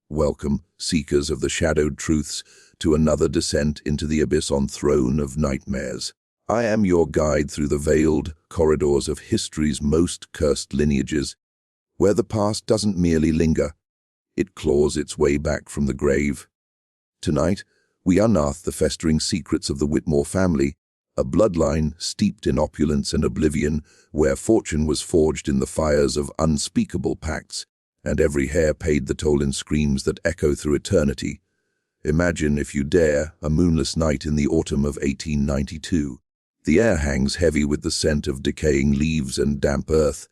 Welcome, seekers of the shadowed truths, to another descent into the abyss on throne of nightmares. I am your guide through the veiled corridors of history's most cursed lineages, where the past doesn't merely linger, it claws its way back from the grave. Tonight, we unearth the festering secrets of the Whitmore family, a bloodline steeped in opulence and oblivion, where fortune was forged in the fires of unspeakable pacts, and every hair paid the toll in screams that echo through eternity. Imagine, if you dare, a moonless night in the autumn of 1892. The air hangs heavy with the scent of decaying leaves and damp earth,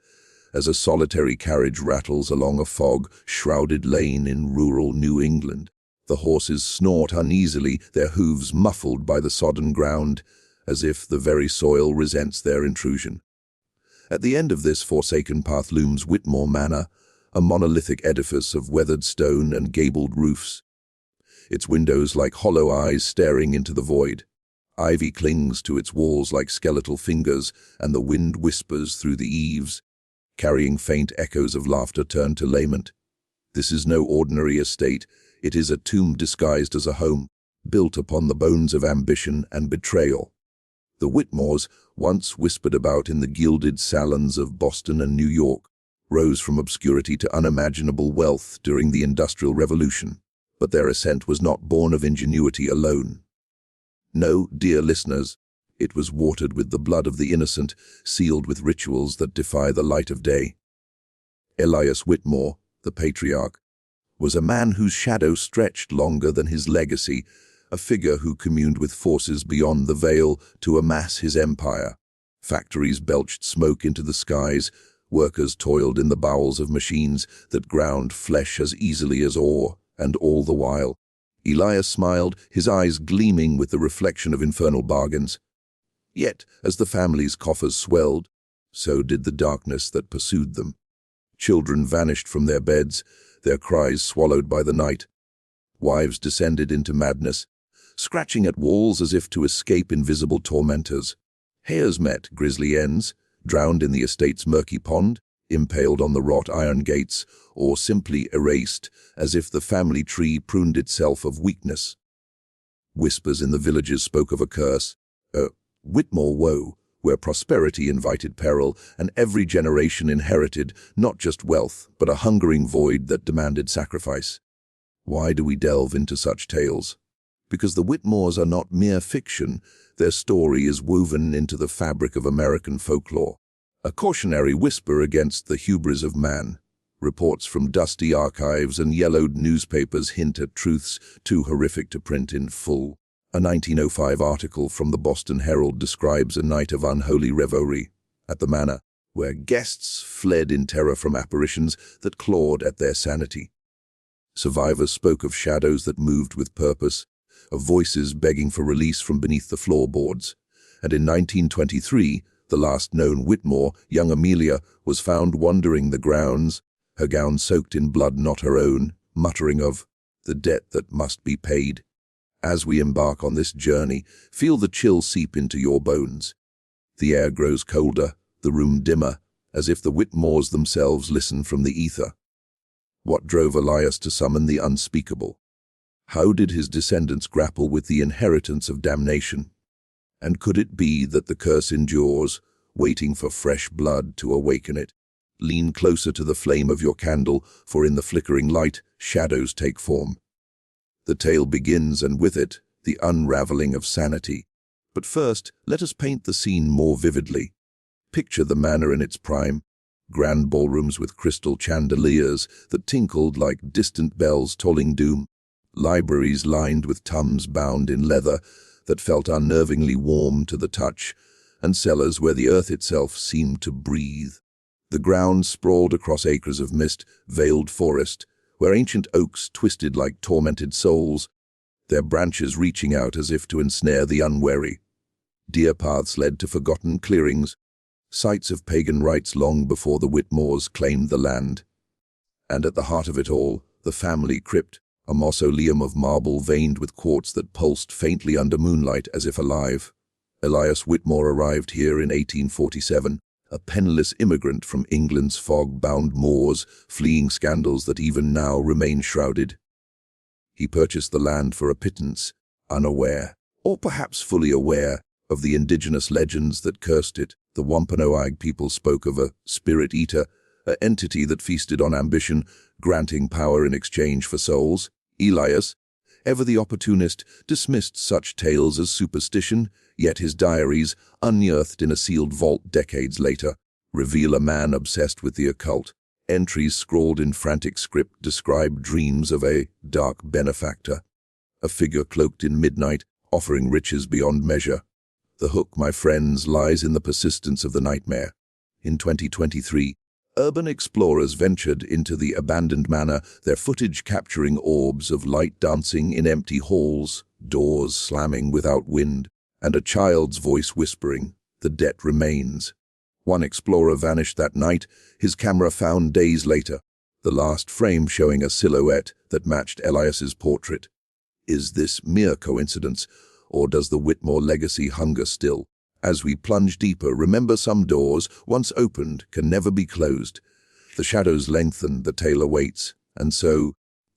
as a solitary carriage rattles along a fog-shrouded lane in rural New England. The horses snort uneasily, their hooves muffled by the sodden ground, as if the very soil resents their intrusion. At the end of this forsaken path looms Whitmore Manor, a monolithic edifice of weathered stone and gabled roofs, its windows like hollow eyes staring into the void. Ivy clings to its walls like skeletal fingers, and the wind whispers through the eaves, carrying faint echoes of laughter turned to lament. This is no ordinary estate. It is a tomb disguised as a home, built upon the bones of ambition and betrayal. The Whitmores, once whispered about in the gilded salons of Boston and New York, rose from obscurity to unimaginable wealth during the Industrial Revolution. But their ascent was not born of ingenuity alone. No, dear listeners, it was watered with the blood of the innocent, sealed with rituals that defy the light of day. Elias Whitmore, the patriarch, was a man whose shadow stretched longer than his legacy, a figure who communed with forces beyond the veil to amass his empire. Factories belched smoke into the skies, workers toiled in the bowels of machines that ground flesh as easily as ore, and all the while, Elias smiled, his eyes gleaming with the reflection of infernal bargains. Yet, as the family's coffers swelled, so did the darkness that pursued them. Children vanished from their beds, their cries swallowed by the night. Wives descended into madness, scratching at walls as if to escape invisible tormentors. Heirs met grisly ends, drowned in the estate's murky pond, impaled on the wrought iron gates, or simply erased, as if the family tree pruned itself of weakness. Whispers in the villages spoke of a curse, a Whitmore woe, where prosperity invited peril, and every generation inherited not just wealth, but a hungering void that demanded sacrifice. Why do we delve into such tales? Because the Whitmores are not mere fiction, their story is woven into the fabric of American folklore. A cautionary whisper against the hubris of man. Reports from dusty archives and yellowed newspapers hint at truths too horrific to print in full. A 1905 article from the Boston Herald describes a night of unholy revelry at the manor, where guests fled in terror from apparitions that clawed at their sanity. Survivors spoke of shadows that moved with purpose, of voices begging for release from beneath the floorboards. And in 1923, the last known Whitmore, young Amelia, was found wandering the grounds, her gown soaked in blood not her own, muttering of the debt that must be paid. As we embark on this journey, feel the chill seep into your bones. The air grows colder, the room dimmer, as if the Whitmores themselves listen from the ether. What drove Elias to summon the unspeakable? How did his descendants grapple with the inheritance of damnation? And could it be that the curse endures, waiting for fresh blood to awaken it? Lean closer to the flame of your candle, for in the flickering light, shadows take form. The tale begins, and with it, the unraveling of sanity. But first, let us paint the scene more vividly. Picture the manor in its prime, grand ballrooms with crystal chandeliers that tinkled like distant bells tolling doom, libraries lined with tomes bound in leather that felt unnervingly warm to the touch, and cellars where the earth itself seemed to breathe. The ground sprawled across acres of mist-veiled forest, where ancient oaks twisted like tormented souls, their branches reaching out as if to ensnare the unwary. Deer paths led to forgotten clearings, sites of pagan rites long before the Whitmores claimed the land. And at the heart of it all, the family crypt, a mausoleum of marble veined with quartz that pulsed faintly under moonlight as if alive. Elias Whitmore arrived here in 1847, a penniless immigrant from England's fog-bound moors, fleeing scandals that even now remain shrouded. He purchased the land for a pittance, unaware, or perhaps fully aware, of the indigenous legends that cursed it. The Wampanoag people spoke of a spirit eater, an entity that feasted on ambition, granting power in exchange for souls. Elias, ever the opportunist, dismissed such tales as superstition, yet his diaries, unearthed in a sealed vault decades later, reveal a man obsessed with the occult. Entries scrawled in frantic script describe dreams of a dark benefactor, a figure cloaked in midnight, offering riches beyond measure. The hook, my friends, lies in the persistence of the nightmare. In 2023, urban explorers ventured into the abandoned manor, their footage capturing orbs of light dancing in empty halls, doors slamming without wind, and a child's voice whispering, "The debt remains." One explorer vanished that night, his camera found days later, the last frame showing a silhouette that matched Elias's portrait. Is this mere coincidence, or does the Whitmore legacy hunger still? As we plunge deeper, remember some doors, once opened, can never be closed. The shadows lengthen, the tale awaits, and so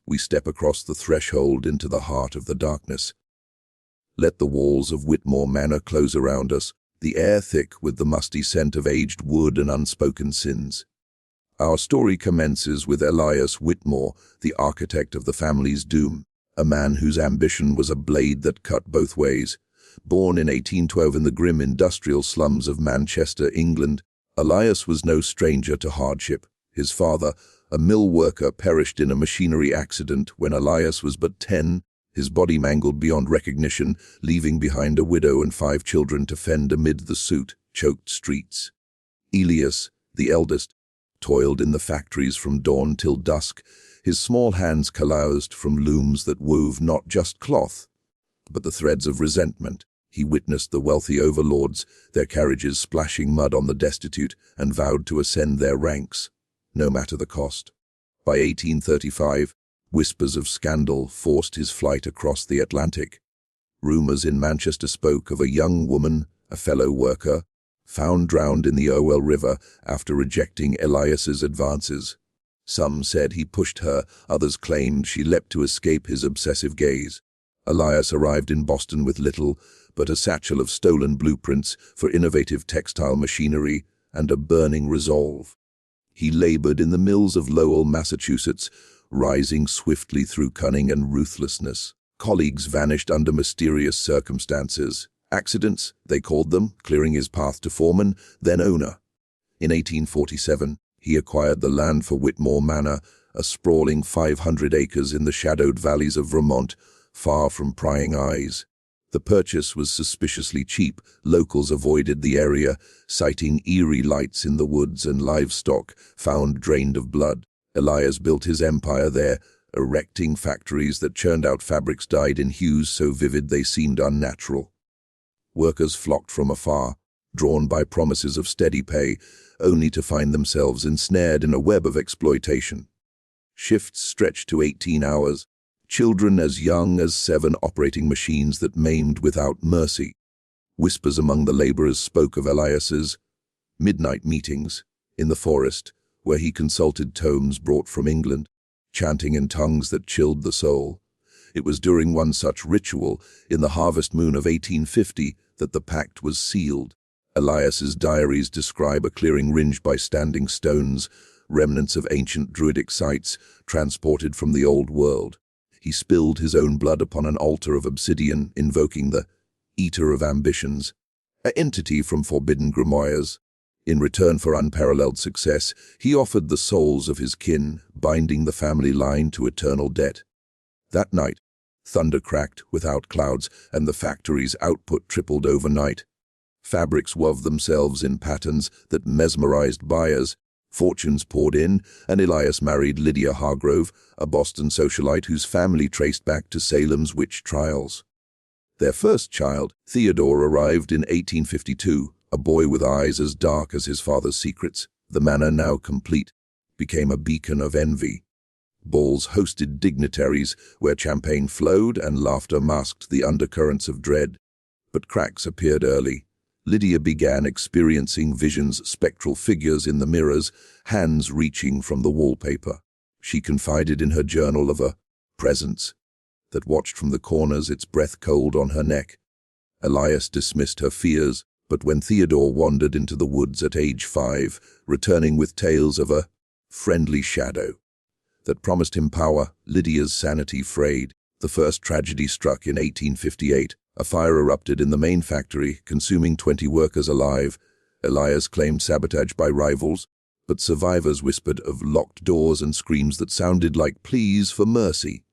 we step across the threshold into the heart of the darkness. Let the walls of Whitmore Manor close around us, the air thick with the musty scent of aged wood and unspoken sins. Our story commences with Elias Whitmore, the architect of the family's doom, a man whose ambition was a blade that cut both ways. Born in 1812 in the grim industrial slums of Manchester, England, Elias was no stranger to hardship. His father, a mill worker, perished in a machinery accident when Elias was but 10, his body mangled beyond recognition, leaving behind a widow and 5 children to fend amid the soot-choked streets. Elias, the eldest, toiled in the factories from dawn till dusk, his small hands calloused from looms that wove not just cloth, but the threads of resentment. He witnessed the wealthy overlords, their carriages splashing mud on the destitute, and vowed to ascend their ranks, no matter the cost. By 1835, whispers of scandal forced his flight across the Atlantic. Rumors in Manchester spoke of a young woman, a fellow worker, found drowned in the Irwell River after rejecting Elias's advances. Some said he pushed her, others claimed she leapt to escape his obsessive gaze. Elias arrived in Boston with little but a satchel of stolen blueprints for innovative textile machinery and a burning resolve. He labored in the mills of Lowell, Massachusetts, rising swiftly through cunning and ruthlessness. Colleagues vanished under mysterious circumstances. Accidents, they called them, clearing his path to foreman, then owner. In 1847, he acquired the land for Whitmore Manor, a sprawling 500 acres in the shadowed valleys of Vermont, far from prying eyes. The purchase was suspiciously cheap. Locals avoided the area, citing eerie lights in the woods and livestock found drained of blood. Elias built his empire there, erecting factories that churned out fabrics dyed in hues so vivid they seemed unnatural. Workers flocked from afar, drawn by promises of steady pay, only to find themselves ensnared in a web of exploitation. Shifts stretched to 18 hours, children as young as 7 operating machines that maimed without mercy. Whispers among the laborers spoke of Elias's midnight meetings in the forest, where he consulted tomes brought from England, chanting in tongues that chilled the soul. It was during one such ritual, in the harvest moon of 1850, that the pact was sealed. Elias's diaries describe a clearing ringed by standing stones, remnants of ancient druidic sites transported from the old world. He spilled his own blood upon an altar of obsidian, invoking the Eater of Ambitions, an entity from forbidden grimoires. In return for unparalleled success, he offered the souls of his kin, binding the family line to eternal debt. That night, thunder cracked without clouds, and the factory's output tripled overnight. Fabrics wove themselves in patterns that mesmerized buyers. Fortunes poured in, and Elias married Lydia Hargrove, a Boston socialite whose family traced back to Salem's witch trials. Their first child, Theodore, arrived in 1852, a boy with eyes as dark as his father's secrets. The manor, now complete, became a beacon of envy. Balls hosted dignitaries where champagne flowed and laughter masked the undercurrents of dread. But cracks appeared early. Lydia began experiencing visions, spectral figures in the mirrors, hands reaching from the wallpaper. She confided in her journal of a presence that watched from the corners, its breath cold on her neck. Elias dismissed her fears, but when Theodore wandered into the woods at age 5, returning with tales of a friendly shadow that promised him power, Lydia's sanity frayed. The first tragedy struck in 1858. A fire erupted in the main factory, consuming 20 workers alive. Elias claimed sabotage by rivals, but survivors whispered of locked doors and screams that sounded like pleas for mercy.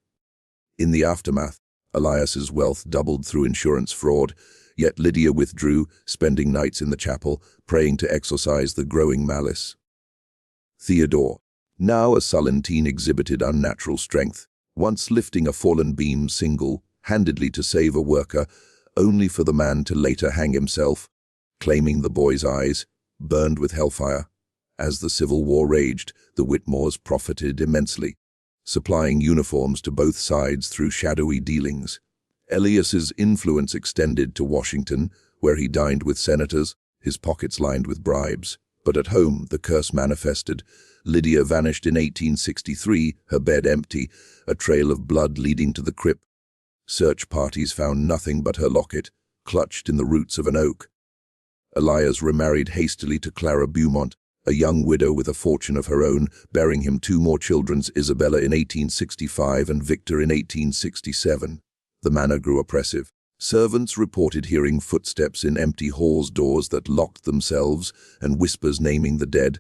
In the aftermath, Elias's wealth doubled through insurance fraud, yet Lydia withdrew, spending nights in the chapel, praying to exorcise the growing malice. Theodore, now a sullen teen, exhibited unnatural strength, once lifting a fallen beam single-handedly to save a worker, only for the man to later hang himself, claiming the boy's eyes, burned with hellfire. As the Civil War raged, the Whitmores profited immensely, supplying uniforms to both sides through shadowy dealings. Elias's influence extended to Washington, where he dined with senators, his pockets lined with bribes. But at home, the curse manifested. Lydia vanished in 1863, her bed empty, a trail of blood leading to the crypt. Search parties found nothing but her locket, clutched in the roots of an oak. Elias remarried hastily to Clara Beaumont, a young widow with a fortune of her own, bearing him 2 more children, Isabella in 1865 and Victor in 1867. The manor grew oppressive. Servants reported hearing footsteps in empty halls, doors that locked themselves, and whispers naming the dead.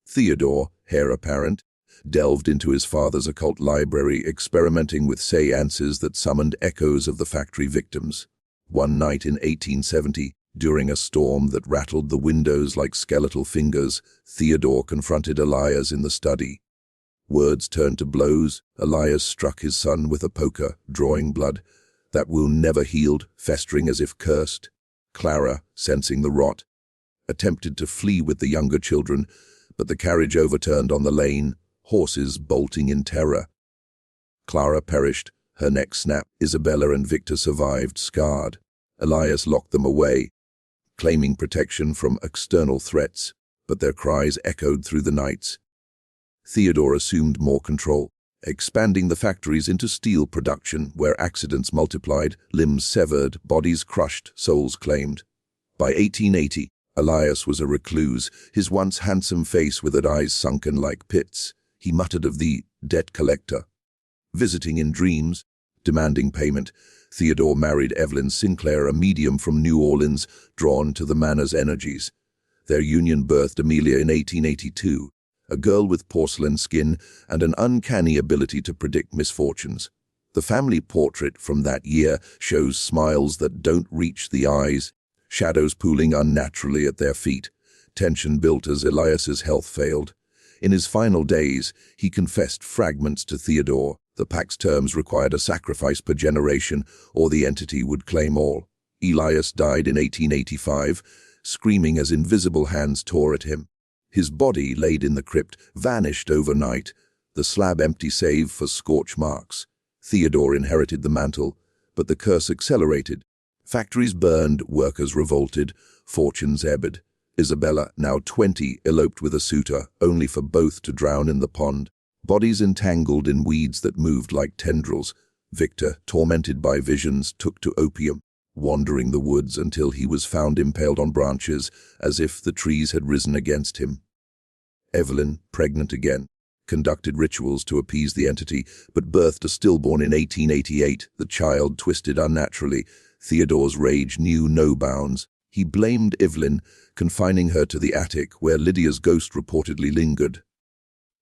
Theodore, heir apparent, delved into his father's occult library, experimenting with seances that summoned echoes of the factory victims. One night in 1870, during a storm that rattled the windows like skeletal fingers, Theodore confronted Elias in the study. Words turned to blows. Elias struck his son with a poker, drawing blood. That wound never healed, festering as if cursed. Clara, sensing the rot, attempted to flee with the younger children, but the carriage overturned on the lane, horses bolting in terror. Clara perished, her neck snapped. Isabella and Victor survived, scarred. Elias locked them away, claiming protection from external threats, but their cries echoed through the nights. Theodore assumed more control, expanding the factories into steel production, where accidents multiplied, limbs severed, bodies crushed, souls claimed. By 1880, Elias was a recluse, his once handsome face withered, eyes sunken like pits. He muttered of the debt collector. Visiting in dreams, demanding payment, Theodore married Evelyn Sinclair, a medium from New Orleans, drawn to the manor's energies. Their union birthed Amelia in 1882, a girl with porcelain skin and an uncanny ability to predict misfortunes. The family portrait from that year shows smiles that don't reach the eyes, shadows pooling unnaturally at their feet. Tension built as Elias's health failed. In his final days, he confessed fragments to Theodore. The pact's terms required a sacrifice per generation, or the entity would claim all. Elias died in 1885, screaming as invisible hands tore at him. His body, laid in the crypt, vanished overnight, the slab empty save for scorch marks. Theodore inherited the mantle, but the curse accelerated. Factories burned, workers revolted, fortunes ebbed. Isabella, now 20, eloped with a suitor, only for both to drown in the pond. Bodies entangled in weeds that moved like tendrils. Victor, tormented by visions, took to opium, wandering the woods until he was found impaled on branches, as if the trees had risen against him. Evelyn, pregnant again, conducted rituals to appease the entity, but birthed a stillborn in 1888. The child twisted unnaturally. Theodore's rage knew no bounds. He blamed Evelyn, confining her to the attic where Lydia's ghost reportedly lingered.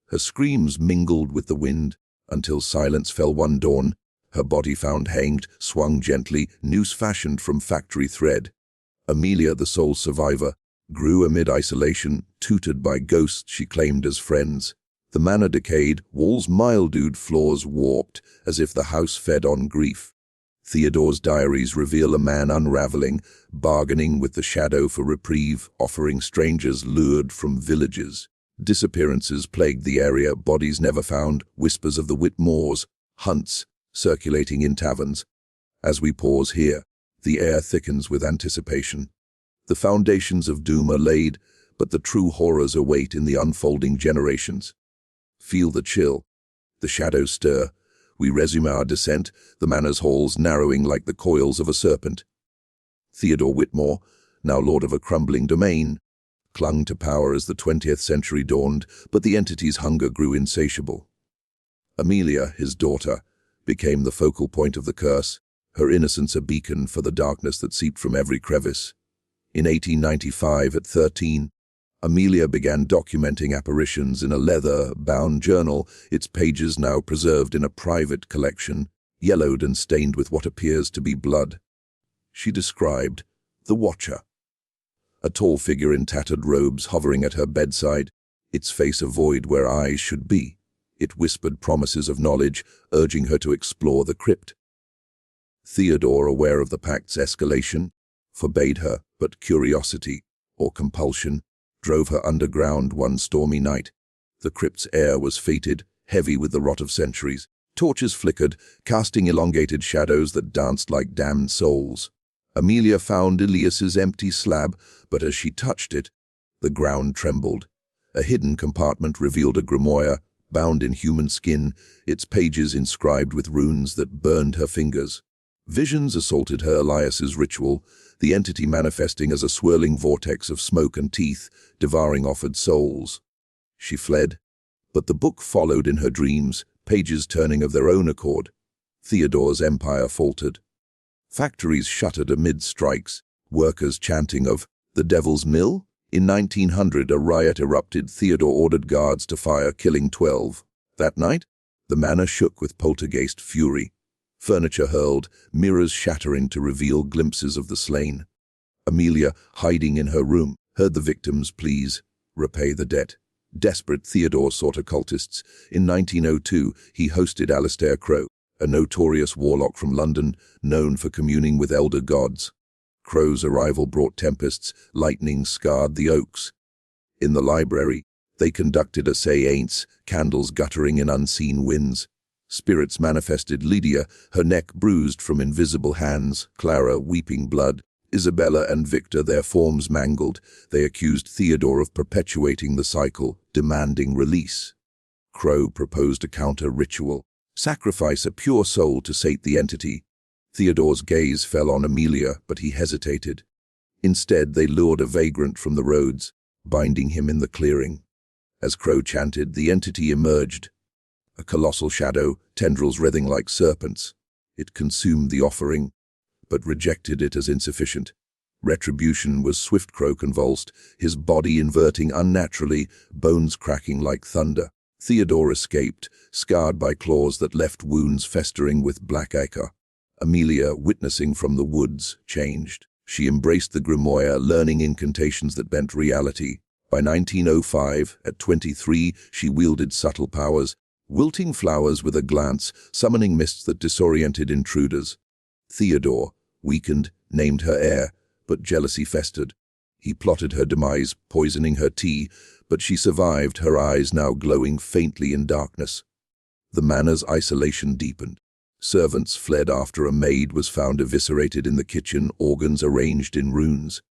Her screams mingled with the wind until silence fell one dawn. Her body found hanged, swung gently, noose fashioned from factory thread. Amelia, the sole survivor, grew amid isolation, tutored by ghosts she claimed as friends. The manor decayed, walls mildewed, floors warped, as if the house fed on grief. Theodore's diaries reveal a man unraveling, bargaining with the shadow for reprieve, offering strangers lured from villages. Disappearances plagued the area, bodies never found, whispers of the Whitmores, hunts, circulating in taverns. As we pause here, the air thickens with anticipation. The foundations of doom are laid, but the true horrors await in the unfolding generations. Feel the chill, the shadows stir, We resume our descent, the manor's halls narrowing like the coils of a serpent. Theodore Whitmore, now lord of a crumbling domain, clung to power as the 20th century dawned, but the entity's hunger grew insatiable. Amelia, his daughter, became the focal point of the curse, her innocence a beacon for the darkness that seeped from every crevice. In 1895, at 13, Amelia began documenting apparitions in a leather-bound journal, its pages now preserved in a private collection, yellowed and stained with what appears to be blood. She described the Watcher, a tall figure in tattered robes hovering at her bedside, its face a void where eyes should be. It whispered promises of knowledge, urging her to explore the crypt. Theodore, aware of the pact's escalation, forbade her, but curiosity, or compulsion, drove her underground one stormy night. The crypt's air was fated, heavy with the rot of centuries. Torches flickered, casting elongated shadows that danced like damned souls. Amelia found Elias's empty slab, but as she touched it, the ground trembled. A hidden compartment revealed a grimoire, bound in human skin, its pages inscribed with runes that burned her fingers. Visions assaulted her Elias's ritual, the entity manifesting as a swirling vortex of smoke and teeth, devouring offered souls. She fled, but the book followed in her dreams, pages turning of their own accord. Theodore's empire faltered. Factories shuttered amid strikes, workers chanting of the devil's mill. In 1900, a riot erupted. Theodore ordered guards to fire, killing 12. That night, the manor shook with poltergeist fury. Furniture hurled, mirrors shattering to reveal glimpses of the slain. Amelia, hiding in her room, heard the victims' pleas, repay the debt. Desperate, Theodore sought occultists. In 1902, he hosted Alistair Crowe, a notorious warlock from London, known for communing with elder gods. Crowe's arrival brought tempests, lightning scarred the oaks. In the library, they conducted a séance, candles guttering in unseen winds. Spirits manifested: Lydia, her neck bruised from invisible hands, Clara, weeping blood, Isabella and Victor, their forms mangled. They accused Theodore of perpetuating the cycle, demanding release. Crowe proposed a counter-ritual: sacrifice a pure soul to sate the entity. Theodore's gaze fell on Amelia, but he hesitated. Instead, they lured a vagrant from the roads, binding him in the clearing. As Crowe chanted, the entity emerged. A colossal shadow, tendrils writhing like serpents. It consumed the offering, but rejected it as insufficient. Retribution was swift. Crowe convulsed, his body inverting unnaturally, bones cracking like thunder. Theodore escaped, scarred by claws that left wounds festering with black ichor. Amelia, witnessing from the woods, changed. She embraced the grimoire, learning incantations that bent reality. By 1905, at 23, she wielded subtle powers, wilting flowers with a glance, summoning mists that disoriented intruders. Theodore, weakened, named her heir, but jealousy festered. He plotted her demise, poisoning her tea, but she survived, her eyes now glowing faintly in darkness. The manor's isolation deepened. Servants fled after a maid was found eviscerated in the kitchen, organs arranged in runes.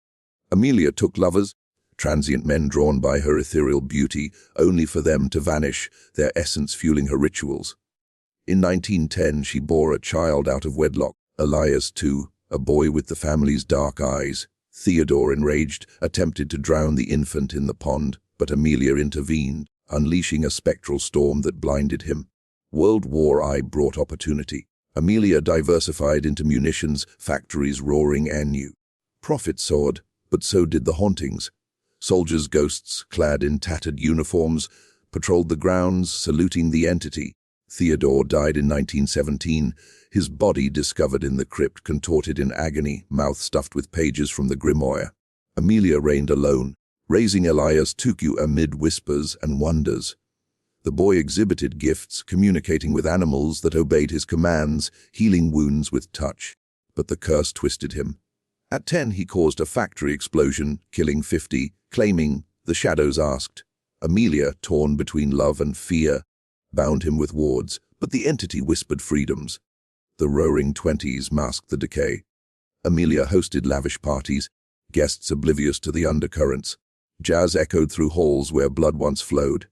Amelia took lovers, transient men drawn by her ethereal beauty, only for them to vanish, their essence fueling her rituals. In 1910, she bore a child out of wedlock, Elias too, a boy with the family's dark eyes. Theodore, enraged, attempted to drown the infant in the pond, but Amelia intervened, unleashing a spectral storm that blinded him. World War I brought opportunity. Amelia diversified into munitions, factories roaring anew. Profit soared, but so did the hauntings. Soldiers' ghosts, clad in tattered uniforms, patrolled the grounds, saluting the entity. Theodore died in 1917, his body discovered in the crypt, contorted in agony, mouth stuffed with pages from the grimoire. Amelia reigned alone, raising Elias Tuku amid whispers and wonders. The boy exhibited gifts, communicating with animals that obeyed his commands, healing wounds with touch. But the curse twisted him. At 10, he caused a factory explosion, killing 50, claiming, the shadows asked. Amelia, torn between love and fear, bound him with wards, but the entity whispered freedoms. The roaring 20s masked the decay. Amelia hosted lavish parties, guests oblivious to the undercurrents. Jazz echoed through halls where blood once flowed.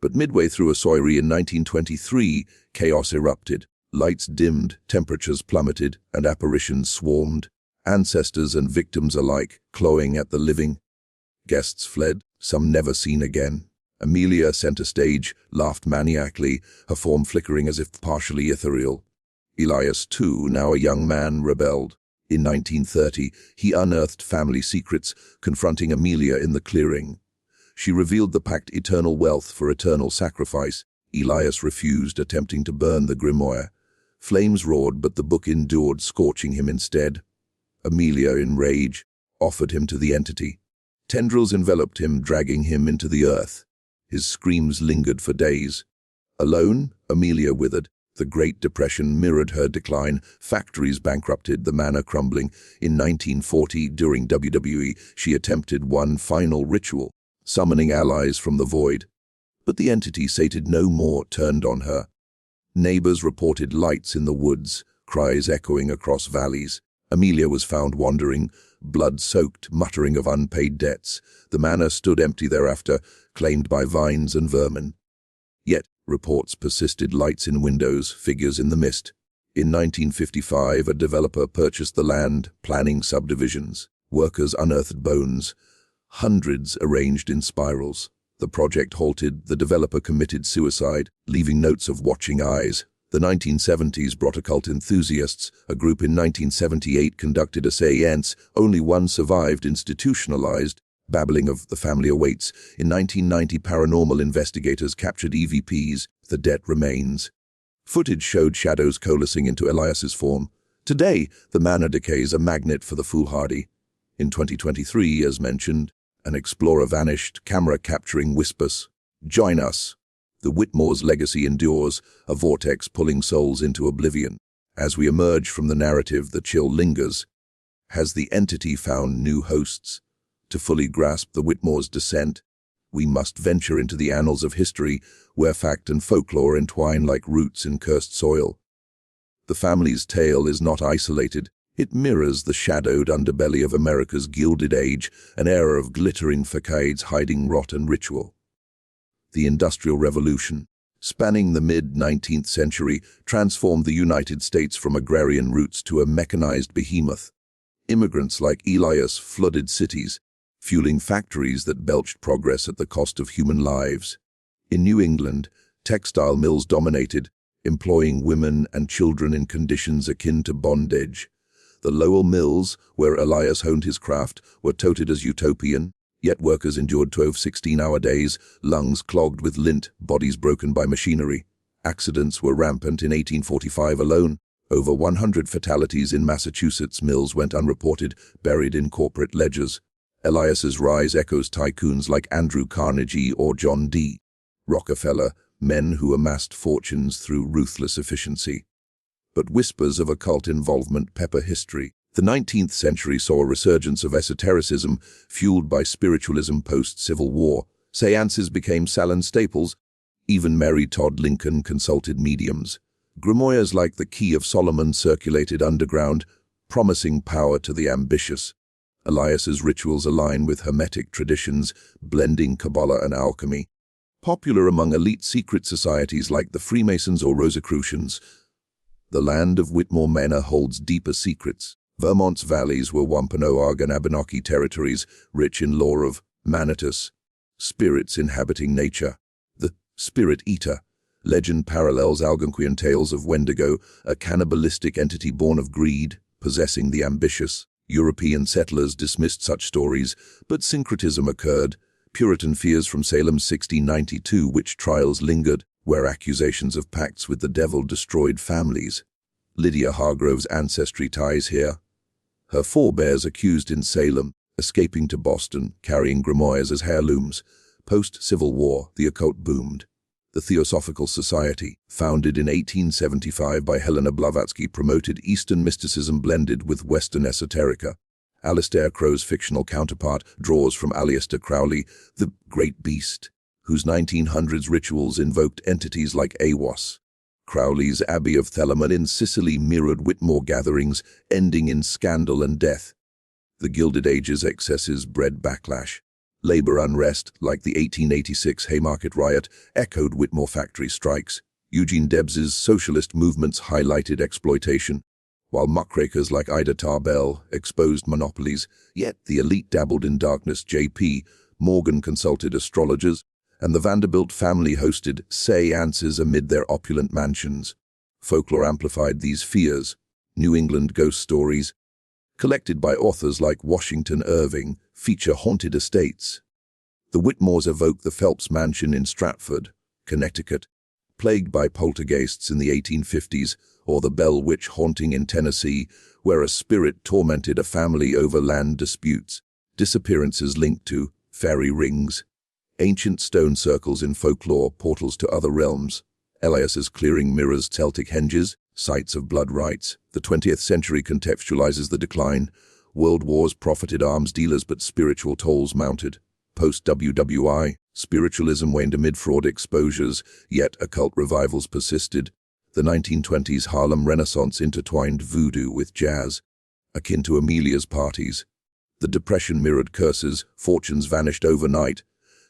But midway through a soiree in 1923, chaos erupted. Lights dimmed, temperatures plummeted, and apparitions swarmed, ancestors and victims alike clawing at the living. Guests fled, some never seen again. Amelia, center stage, laughed maniacally, her form flickering as if partially ethereal. Elias, too, now a young man, rebelled. In 1930, he unearthed family secrets, confronting Amelia in the clearing. She revealed the pact eternal wealth for eternal sacrifice. Elias refused, attempting to burn the grimoire. Flames roared, but the book endured, scorching him instead. Amelia, in rage, offered him to the entity. Tendrils enveloped him, dragging him into the earth. His screams lingered for days. Alone, Amelia withered. The Great Depression mirrored her decline, factories bankrupted, the manor crumbling. In 1940, during WWE, she attempted one final ritual, summoning allies from the void. But the entity, sated no more, turned on her. Neighbors reported lights in the woods, cries echoing across valleys. Amelia was found wandering, blood-soaked, muttering of unpaid debts. The manor stood empty thereafter, claimed by vines and vermin. Yet, reports persisted: lights in windows, figures in the mist. In 1955, a developer purchased the land, planning subdivisions. Workers unearthed bones, hundreds arranged in spirals. The project halted, the developer committed suicide, leaving notes of watching eyes. The 1970s brought occult enthusiasts. A group in 1978 conducted a séance. Only one survived, institutionalized. Babbling of the family awaits. In 1990, paranormal investigators captured EVPs. The debt remains. Footage showed shadows coalescing into Elias's form. Today, the manor decays, a magnet for the foolhardy. In 2023, as mentioned, an explorer vanished, camera capturing whispers. Join us. The Whitmores' legacy endures, a vortex pulling souls into oblivion. As we emerge from the narrative, the chill lingers. Has the entity found new hosts? To fully grasp the Whitmores' descent, we must venture into the annals of history, where fact and folklore entwine like roots in cursed soil. The family's tale is not isolated. It mirrors the shadowed underbelly of America's Gilded Age, an era of glittering facades hiding rot and ritual. The Industrial Revolution, spanning the mid-19th century, transformed the United States from agrarian roots to a mechanized behemoth. Immigrants like Elias flooded cities, fueling factories that belched progress at the cost of human lives. In New England, textile mills dominated, employing women and children in conditions akin to bondage. The Lowell mills, where Elias honed his craft, were touted as utopian, yet workers endured 12 16-hour days, lungs clogged with lint, bodies broken by machinery. Accidents were rampant. In 1845 alone. Over 100 fatalities in Massachusetts. Mills went unreported, buried in corporate ledgers. Elias's rise echoes tycoons like Andrew Carnegie or John D. Rockefeller, men who amassed fortunes through ruthless efficiency. But whispers of occult involvement pepper history. The 19th century saw a resurgence of esotericism, fueled by spiritualism post-Civil War. Seances became Salon staples. Even Mary Todd Lincoln consulted mediums. Grimoires like the Key of Solomon circulated underground, promising power to the ambitious. Elias's rituals align with Hermetic traditions, blending Kabbalah and alchemy. Popular among elite secret societies like the Freemasons or Rosicrucians, the land of Whitmore Manor holds deeper secrets. Vermont's valleys were Wampanoag and Abenaki territories, rich in lore of Manitus, spirits inhabiting nature. The Spirit Eater. Legend parallels Algonquian tales of Wendigo, a cannibalistic entity born of greed, possessing the ambitious. European settlers dismissed such stories, but syncretism occurred. Puritan fears from Salem's 1692 witch trials lingered, where accusations of pacts with the devil destroyed families. Lydia Hargrove's ancestry ties here. Her forebears accused in Salem, escaping to Boston, carrying grimoires as heirlooms. Post-Civil War, the occult boomed. The Theosophical Society, founded in 1875 by Helena Blavatsky, promoted Eastern mysticism blended with Western esoterica. Aleister Crowley's fictional counterpart draws from Aleister Crowley, the Great Beast, whose 1900s rituals invoked entities like Aiwass. Crowley's Abbey of Theleman in Sicily mirrored Whitmore gatherings, ending in scandal and death. The Gilded Age's excesses bred backlash. Labor unrest, like the 1886 Haymarket riot, echoed Whitmore factory strikes. Eugene Debs's socialist movements highlighted exploitation, while muckrakers like Ida Tarbell exposed monopolies, yet the elite dabbled in darkness. J.P. Morgan consulted astrologers, and the Vanderbilt family hosted seances amid their opulent mansions. Folklore amplified these fears. New England ghost stories, collected by authors like Washington Irving, feature haunted estates. The Whitmores evoke the Phelps Mansion in Stratford, Connecticut, plagued by poltergeists in the 1850s, or the Bell Witch haunting in Tennessee, where a spirit tormented a family over land disputes. Disappearances linked to fairy rings, ancient stone circles in folklore, portals to other realms. Elias's clearing mirrors Celtic henges, sites of blood rites. The 20th century contextualizes the decline. World wars profited arms dealers, but spiritual tolls mounted. Post-WWI, spiritualism waned amid fraud exposures, yet occult revivals persisted. The 1920s Harlem Renaissance intertwined voodoo with jazz, akin to Amelia's parties. The Depression mirrored curses, fortunes vanished overnight,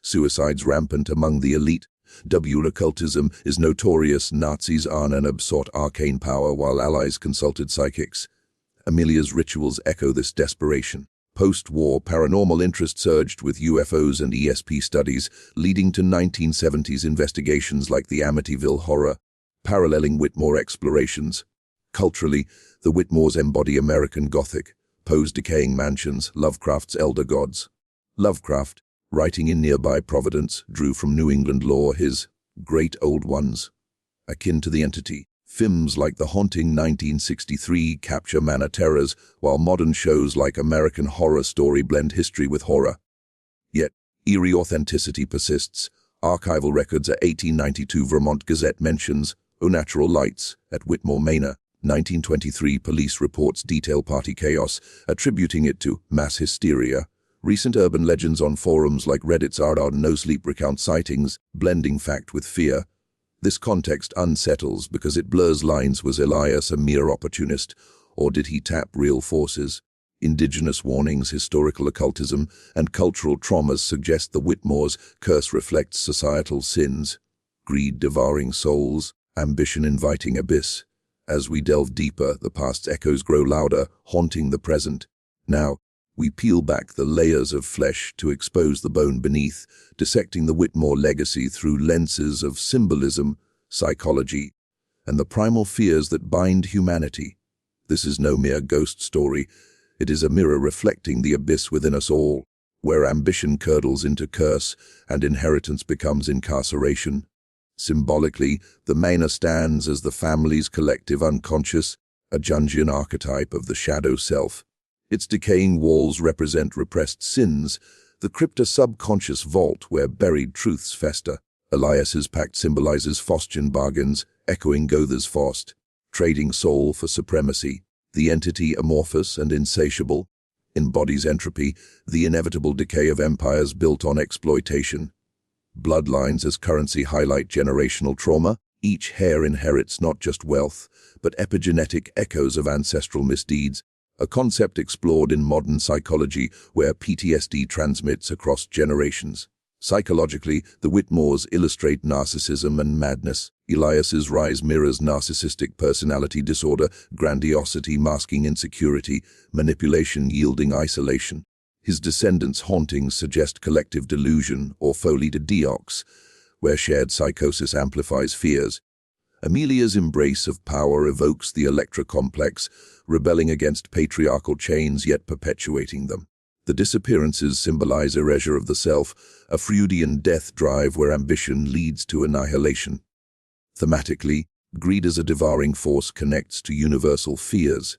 suicides rampant among the elite. Occultism is notorious. Nazis sought arcane power while allies consulted psychics. Amelia's rituals echo this desperation. Post-war, paranormal interest surged with UFOs and ESP studies, leading to 1970s investigations like the Amityville Horror, paralleling Whitmore explorations. Culturally, the Whitmores embody American Gothic, Poe's decaying mansions, Lovecraft's elder gods. Lovecraft, writing in nearby Providence, drew from New England lore his great old ones, akin to the entity. Films like The Haunting 1963 capture manor terrors, while modern shows like American Horror Story blend history with horror. Yet, eerie authenticity persists. Archival records at 1892 Vermont Gazette mentions unnatural lights at Whitmore Manor. 1923 police reports detail party chaos, attributing it to mass hysteria. Recent urban legends on forums like Reddit's r/r No Sleep recount sightings, blending fact with fear. This context unsettles because it blurs lines. Was Elias a mere opportunist, or did he tap real forces? Indigenous warnings, historical occultism, and cultural traumas suggest the Whitmores' curse reflects societal sins. Greed devouring souls, ambition inviting abyss. As we delve deeper, the past's echoes grow louder, haunting the present. Now, we peel back the layers of flesh to expose the bone beneath, dissecting the Whitmore legacy through lenses of symbolism, psychology, and the primal fears that bind humanity. This is no mere ghost story. It is a mirror reflecting the abyss within us all, where ambition curdles into curse and inheritance becomes incarceration. Symbolically, the manor stands as the family's collective unconscious, a Jungian archetype of the shadow self. Its decaying walls represent repressed sins, the crypt a subconscious vault where buried truths fester. Elias's pact symbolizes Faustian bargains, echoing Goethe's Faust, trading soul for supremacy. The entity, amorphous and insatiable, embodies entropy, the inevitable decay of empires built on exploitation. Bloodlines as currency highlight generational trauma. Each heir inherits not just wealth, but epigenetic echoes of ancestral misdeeds, a concept explored in modern psychology where PTSD transmits across generations. Psychologically, the Whitmores illustrate narcissism and madness. Elias's rise mirrors narcissistic personality disorder, grandiosity masking insecurity, manipulation yielding isolation. His descendants' hauntings suggest collective delusion or folie de Diox, where shared psychosis amplifies fears. Amelia's embrace of power evokes the Electra complex, rebelling against patriarchal chains yet perpetuating them. The disappearances symbolize erasure of the self, a Freudian death drive where ambition leads to annihilation. Thematically, greed as a devouring force connects to universal fears.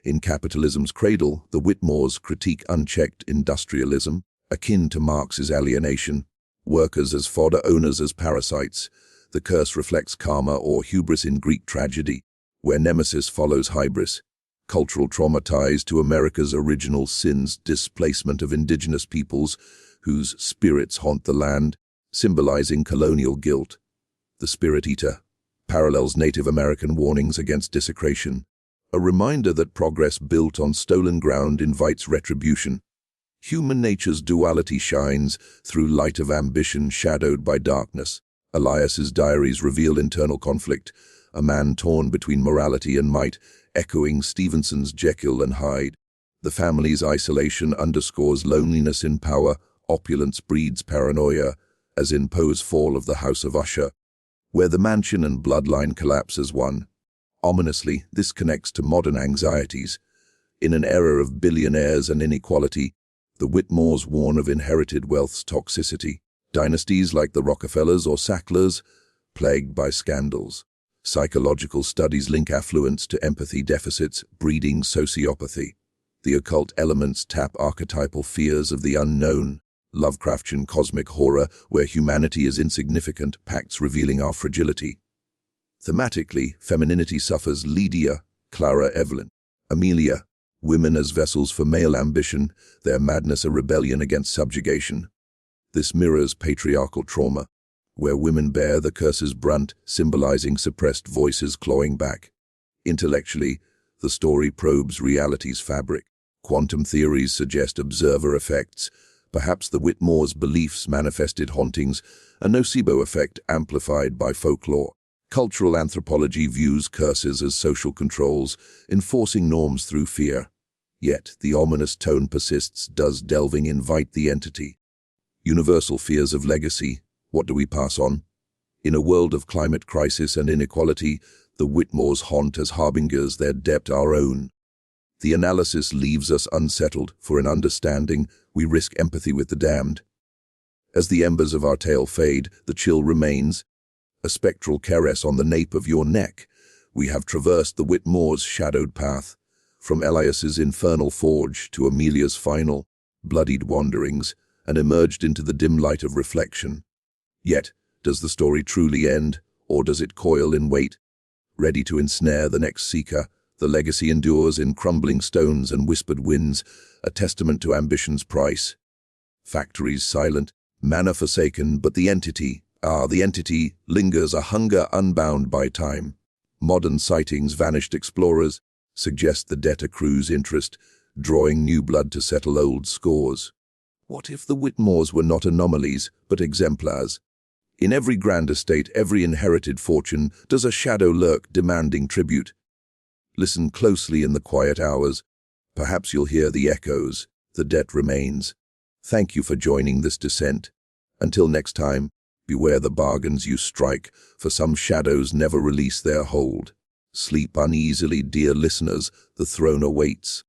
In Capitalism's Cradle, the Whitmores critique unchecked industrialism, akin to Marx's alienation. Workers as fodder, owners as parasites. The curse reflects karma or hubris in Greek tragedy, where nemesis follows hybris. Cultural trauma ties to America's original sins, displacement of indigenous peoples whose spirits haunt the land, symbolizing colonial guilt. The Spirit Eater parallels Native American warnings against desecration, a reminder that progress built on stolen ground invites retribution. Human nature's duality shines through light of ambition shadowed by darkness. Elias's diaries reveal internal conflict, a man torn between morality and might, echoing Stevenson's Jekyll and Hyde. The family's isolation underscores loneliness in power, opulence breeds paranoia, as in Poe's Fall of the House of Usher, where the mansion and bloodline collapse as one. Ominously, this connects to modern anxieties. In an era of billionaires and inequality, the Whitmores warn of inherited wealth's toxicity. Dynasties like the Rockefellers or Sacklers, plagued by scandals. Psychological studies link affluence to empathy deficits, breeding sociopathy. The occult elements tap archetypal fears of the unknown. Lovecraftian cosmic horror, where humanity is insignificant, pacts revealing our fragility. Thematically, femininity suffers. Lydia, Clara Evelyn, Amelia, women as vessels for male ambition, their madness a rebellion against subjugation. This mirrors patriarchal trauma, where women bear the curse's brunt, symbolizing suppressed voices clawing back. Intellectually, the story probes reality's fabric. Quantum theories suggest observer effects. Perhaps the Whitmores' beliefs manifested hauntings, a nocebo effect amplified by folklore. Cultural anthropology views curses as social controls, enforcing norms through fear. Yet, the ominous tone persists. Does delving invite the entity? Universal fears of legacy. What do we pass on? In a world of climate crisis and inequality, the Whitmores haunt as harbingers, their depth our own. The analysis leaves us unsettled, for in understanding, we risk empathy with the damned. As the embers of our tale fade, the chill remains, a spectral caress on the nape of your neck. We have traversed the Whitmores' shadowed path, from Elias's infernal forge to Amelia's final, bloodied wanderings, and emerged into the dim light of reflection. Yet, does the story truly end, or does it coil in wait, ready to ensnare the next seeker? The legacy endures in crumbling stones and whispered winds, a testament to ambition's price. Factories silent, manna forsaken, but the entity lingers, a hunger unbound by time. Modern sightings, vanished explorers, suggest the debt accrues interest, drawing new blood to settle old scores. What if the Whitmores were not anomalies, but exemplars? In every grand estate, every inherited fortune, does a shadow lurk demanding tribute. Listen closely in the quiet hours. Perhaps you'll hear the echoes. The debt remains. Thank you for joining this descent. Until next time, beware the bargains you strike, for some shadows never release their hold. Sleep uneasily, dear listeners, the throne awaits.